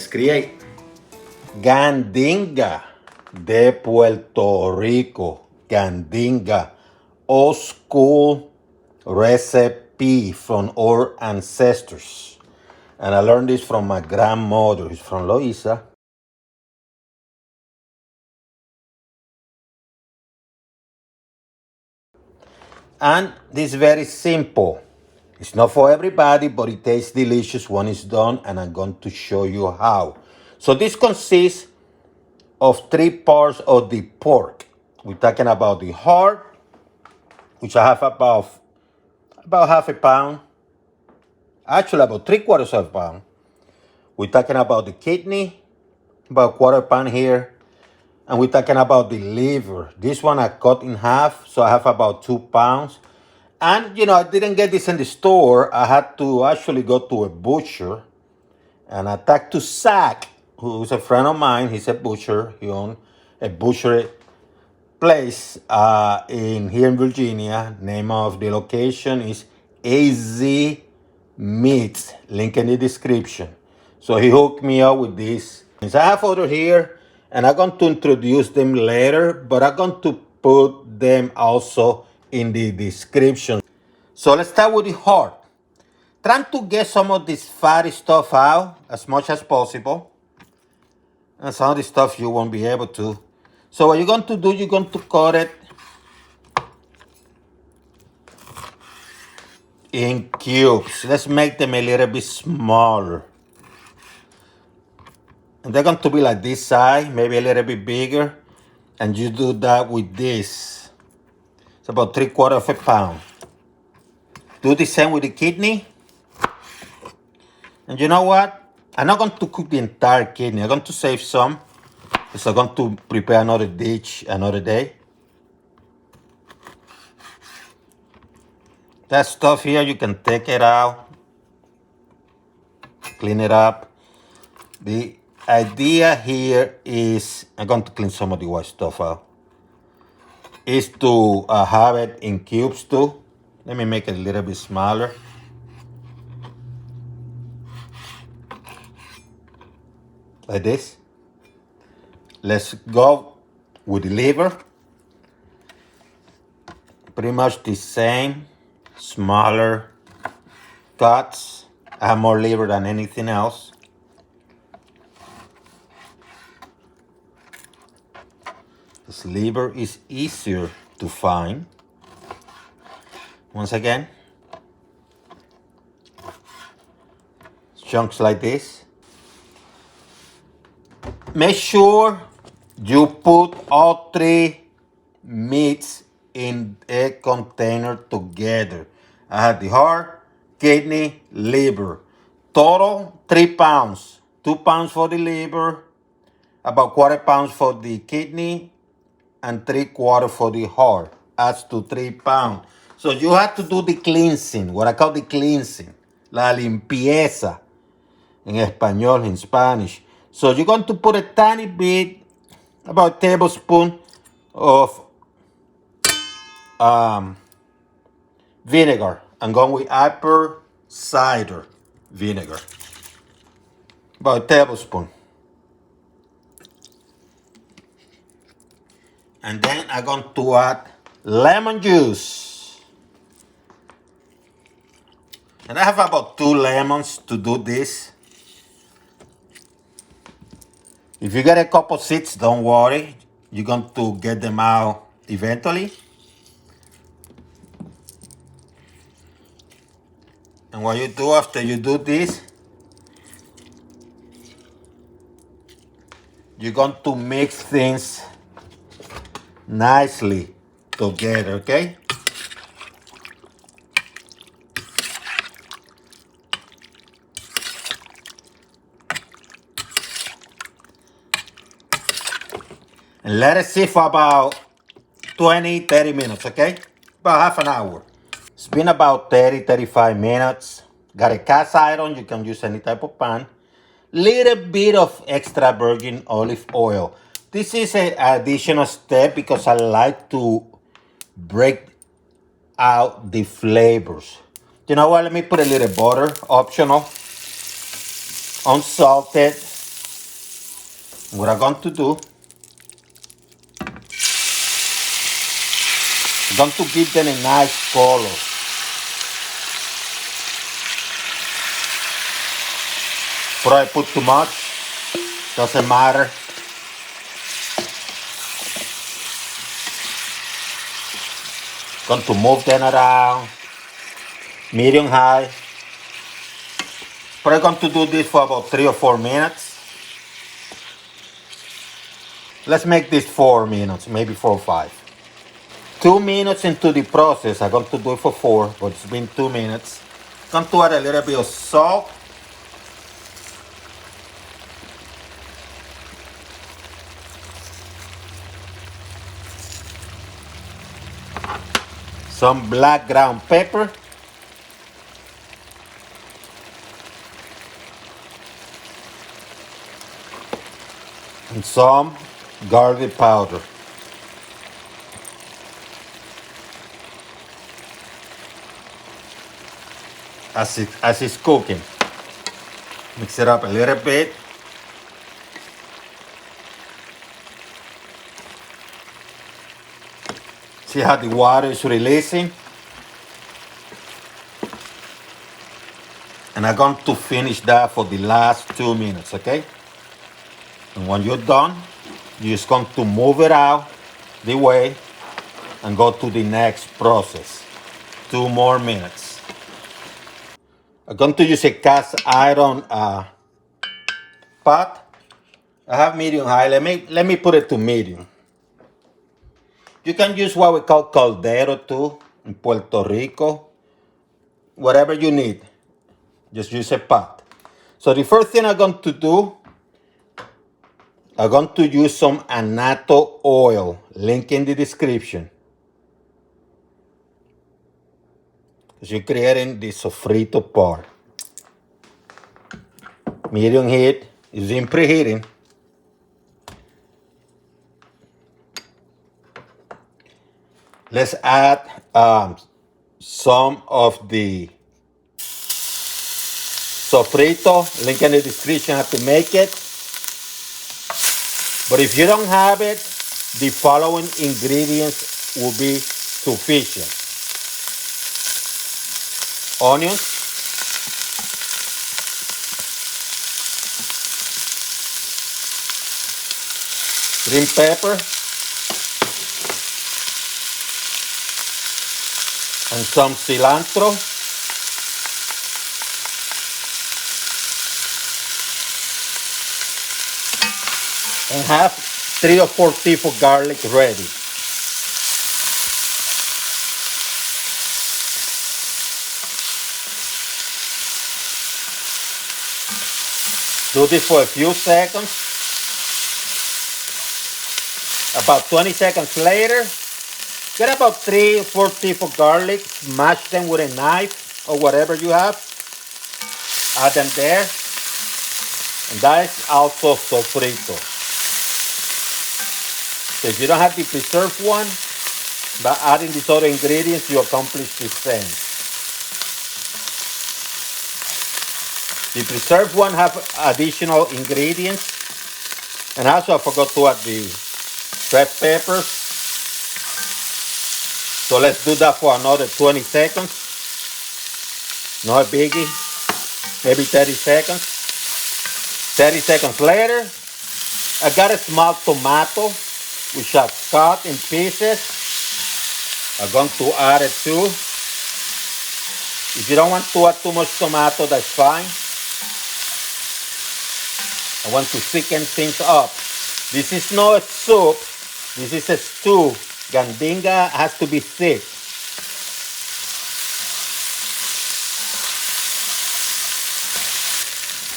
Let's create. Gandinga de Puerto Rico. Gandinga. Old school recipe from our ancestors. And I learned this from my grandmother, who's from Loíza. And this is very simple. It's not for everybody, but it tastes delicious when it's done, and I'm going to show you how. So this consists of 3 parts of the pork. We're talking about the heart, which I have about half a pound. Actually, about 3/4 of a pound. We're talking about the kidney, about 1/4 pound here. And we're talking about the liver. This one I cut in half, so I have about 2 pounds. And, I didn't get this in the store. I had to actually go to a butcher. And I talked to Zach, who's a friend of mine. He's a butcher. He owns a butcher place here in Virginia. Name of the location is AZ Meats. Link in the description. So he hooked me up with this. So I have other here, and I'm going to introduce them later, but I'm going to put them also in the description. So let's start with the heart. Trying to get some of this fatty stuff out as much as possible. And some of the stuff you won't be able to. So what you're going to do, you're going to cut it in cubes. Let's make them a little bit smaller. And they're going to be like this size, maybe a little bit bigger. And you do that with this. It's about 3/4 of a pound. Do the same with the kidney. And you know what? I'm not going to cook the entire kidney. I'm going to save some. So I'm going to prepare another dish another day. That stuff here, you can take it out. Clean it up. The idea here is, I'm going to clean some of the white stuff out, is to have it in cubes too. Let me make it a little bit smaller. Like this. Let's go with the liver. Pretty much the same, smaller cuts. I have more liver than anything else. This liver is easier to find. Once again, chunks like this. Make sure you put all 3 meats in a container together. I had the heart, kidney, liver. Total 3 pounds. 2 pounds for the liver, about 1/4 pounds for the kidney, and 3/4 for the heart. Adds to 3 pounds. So you have to do the cleansing, what I call the cleansing, la limpieza in español, in Spanish. So you're going to put a tiny bit, about a tablespoon of vinegar. I'm going with apple cider vinegar. About a tablespoon. And then I'm going to add lemon juice. And I have about 2 lemons to do this. If you get a couple seeds, don't worry. You're going to get them out eventually. And what you do after you do this, you're going to mix things nicely together, okay? And let it sit for about 20-30 minutes, okay? About half an hour. It's been about 30-35 minutes. Got a cast iron, you can use any type of pan. Little bit of extra virgin olive oil. This is an additional step because I like to break out the flavors. You know what? Let me put a little butter, optional, unsalted. What I'm going to do, I'm going to give them a nice color. But I put too much, doesn't matter. Going to move them around, medium high. But I'm going to do this for about 3 or 4 minutes. Let's make this 4 minutes, maybe 4 or 5. 2 minutes into the process, I'm going to do it for 4, but it's been 2 minutes. I'm going to add a little bit of salt. Some black ground pepper. And some garlic powder. As it's cooking. Mix it up a little bit. See how the water is releasing? And I'm going to finish that for the last 2 minutes, okay? And when you're done, you're just going to move it out the way and go to the next process. 2 more minutes. I'm going to use a cast iron pot. I have medium high. Let me put it to medium. You can use what we call caldero too in Puerto Rico. Whatever you need, just use a pot. So the first thing I'm going to do, I'm going to use some Annatto oil. Link in the description. Because you're creating the sofrito part. Medium heat is in preheating. Let's add some of the sofrito. Link in the description how to make it. But if you don't have it, the following ingredients will be sufficient. Onions, green pepper, and some cilantro. And have 3 or 4 teaspoons of garlic ready. Do this for a few seconds. About 20 seconds later, get about 3 or 4 teaspoons of garlic, smash them with a knife or whatever you have. Add them there. And that is also sofrito. So if you don't have the preserved one, by adding these other ingredients, you accomplish the same. The preserved one have additional ingredients. And also I forgot to add the red peppers. So let's do that for another 20 seconds. No biggie. Maybe 30 seconds. 30 seconds later, I got a small tomato which I cut in pieces. I'm going to add it too. If you don't want to add too much tomato, that's fine. I want to thicken things up. This is not a soup. This is a stew. Gandinga has to be thick.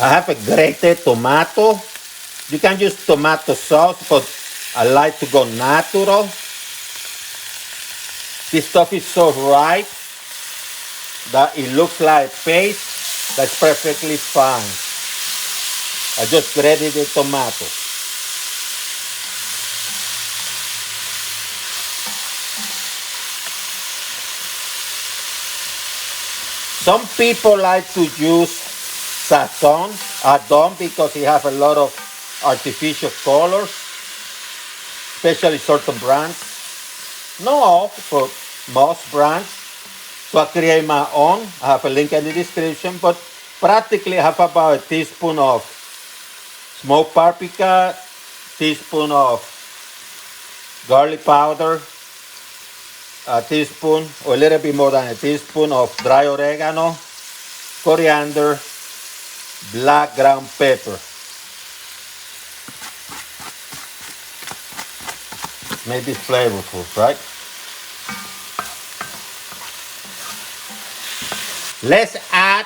I have a grated tomato. You can use tomato sauce, but I like to go natural. This stuff is so ripe that it looks like paste. That's perfectly fine. I just grated the tomato. Some people like to use sazon. I don't because it has a lot of artificial colors, especially certain brands. Not all, but most brands. So I create my own. I have a link in the description, but practically I have about a teaspoon of smoked paprika, teaspoon of garlic powder, a teaspoon or a little bit more than a teaspoon of dry oregano, coriander, black ground pepper. Make it flavorful, right? Let's add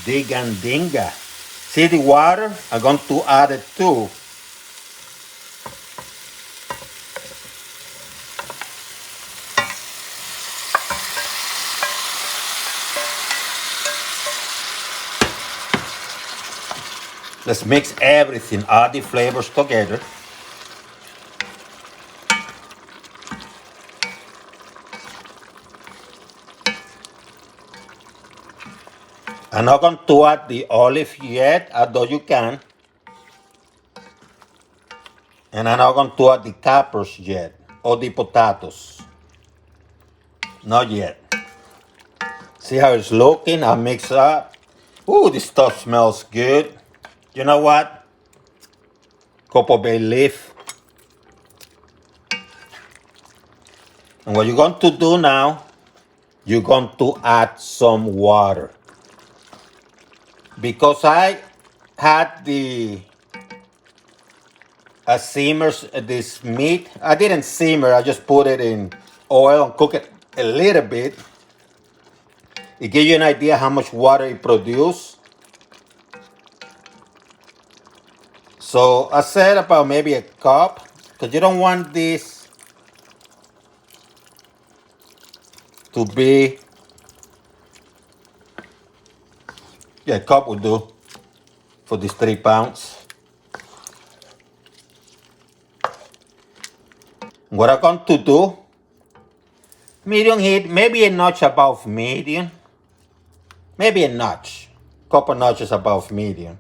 the Gandinga. See the water? I'm going to add it too. Let's mix everything, all the flavors together. I'm not going to add the olive yet, although you can. And I'm not going to add the capers yet, or the potatoes. Not yet. See how it's looking? I mix up. Ooh, this stuff smells good. You know what? Couple bay leaf. And what you're going to do now, you're going to add some water. Because I had simmers this meat. I didn't simmer, I just put it in oil and cook it a little bit. It gives you an idea how much water it produces. So I said about maybe a cup, because you don't want this to be, yeah, a cup would do for these 3 pounds. What I'm going to do, medium heat, maybe a notch above medium. Maybe a notch, couple notches above medium.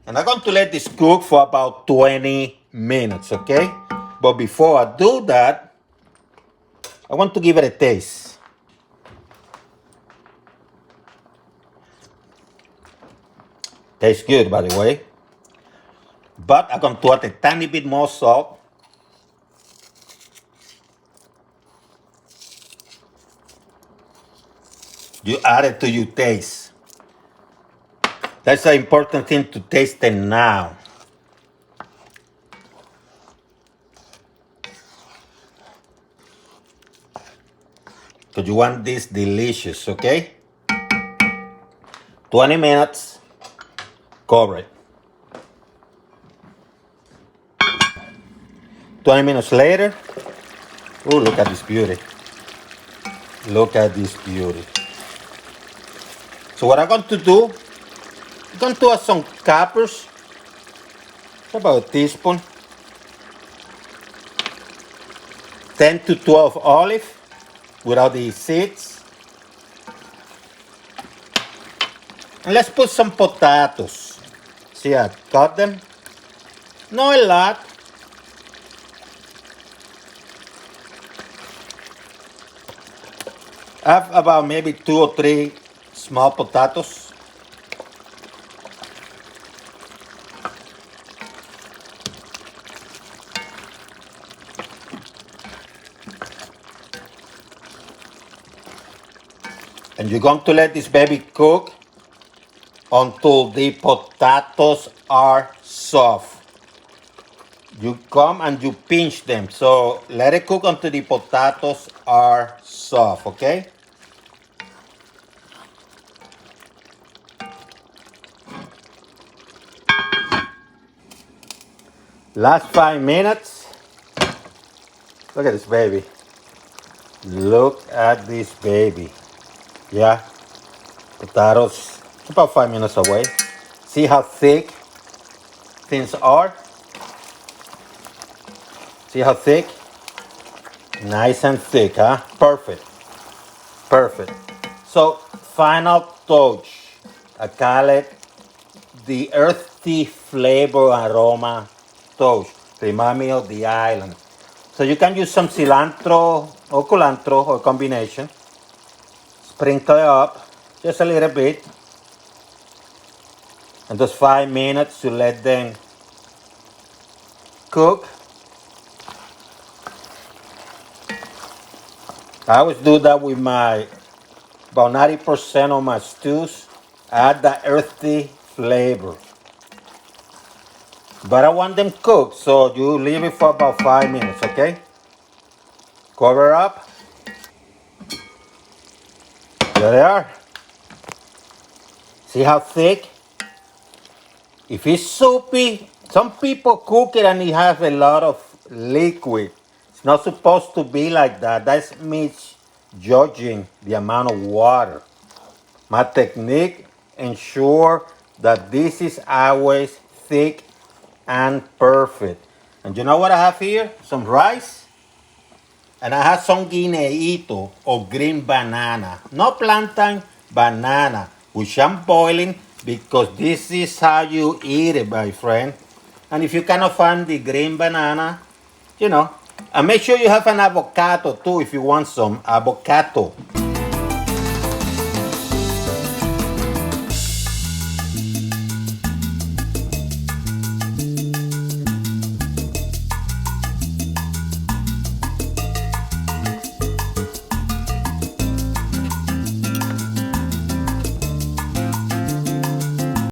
And I'm going to let this cook for about 20 minutes, okay? But before I do that, I want to give it a taste. Tastes good, by the way. But I'm going to add a tiny bit more salt. You add it to your taste. That's the important thing, to taste it now. Because you want this delicious, okay? 20 minutes, cover it. 20 minutes later, oh, look at this beauty. Look at this beauty. So what I'm going to do, I'm going to add some capers. It's about a teaspoon. 10 to 12 olive without the seeds. And let's put some potatoes. See, I cut them. Not a lot. I have about maybe 2 or 3 small potatoes. And you're going to let this baby cook until the potatoes are soft. You come and you pinch them. So let it cook until the potatoes are soft, okay? Last 5 minutes. Look at this baby. Look at this baby. Yeah, potatoes about 5 minutes away. See how thick things are? See how thick? Nice and thick, huh? Perfect. Perfect. So, final touch. I call it the earthy flavor aroma touch. Remind me of the island. So you can use some cilantro or culantro or combination. Sprinkle it up just a little bit. And just 5 minutes to let them cook. I always do that with my, about 90% of my stews. Add that earthy flavor. But I want them cooked, so you leave it for about 5 minutes, okay? Cover up. There they are. See how thick? If it's soupy, some people cook it and it has a lot of liquid. It's not supposed to be like that. That's me judging the amount of water. My technique ensure that this is always thick and perfect. And you know what I have here? Some rice. And I have some guineito or green banana. Not plantain, banana. Which I'm boiling because this is how you eat it, my friend. And if you cannot find the green banana, you know. And make sure you have an avocado too if you want some avocado.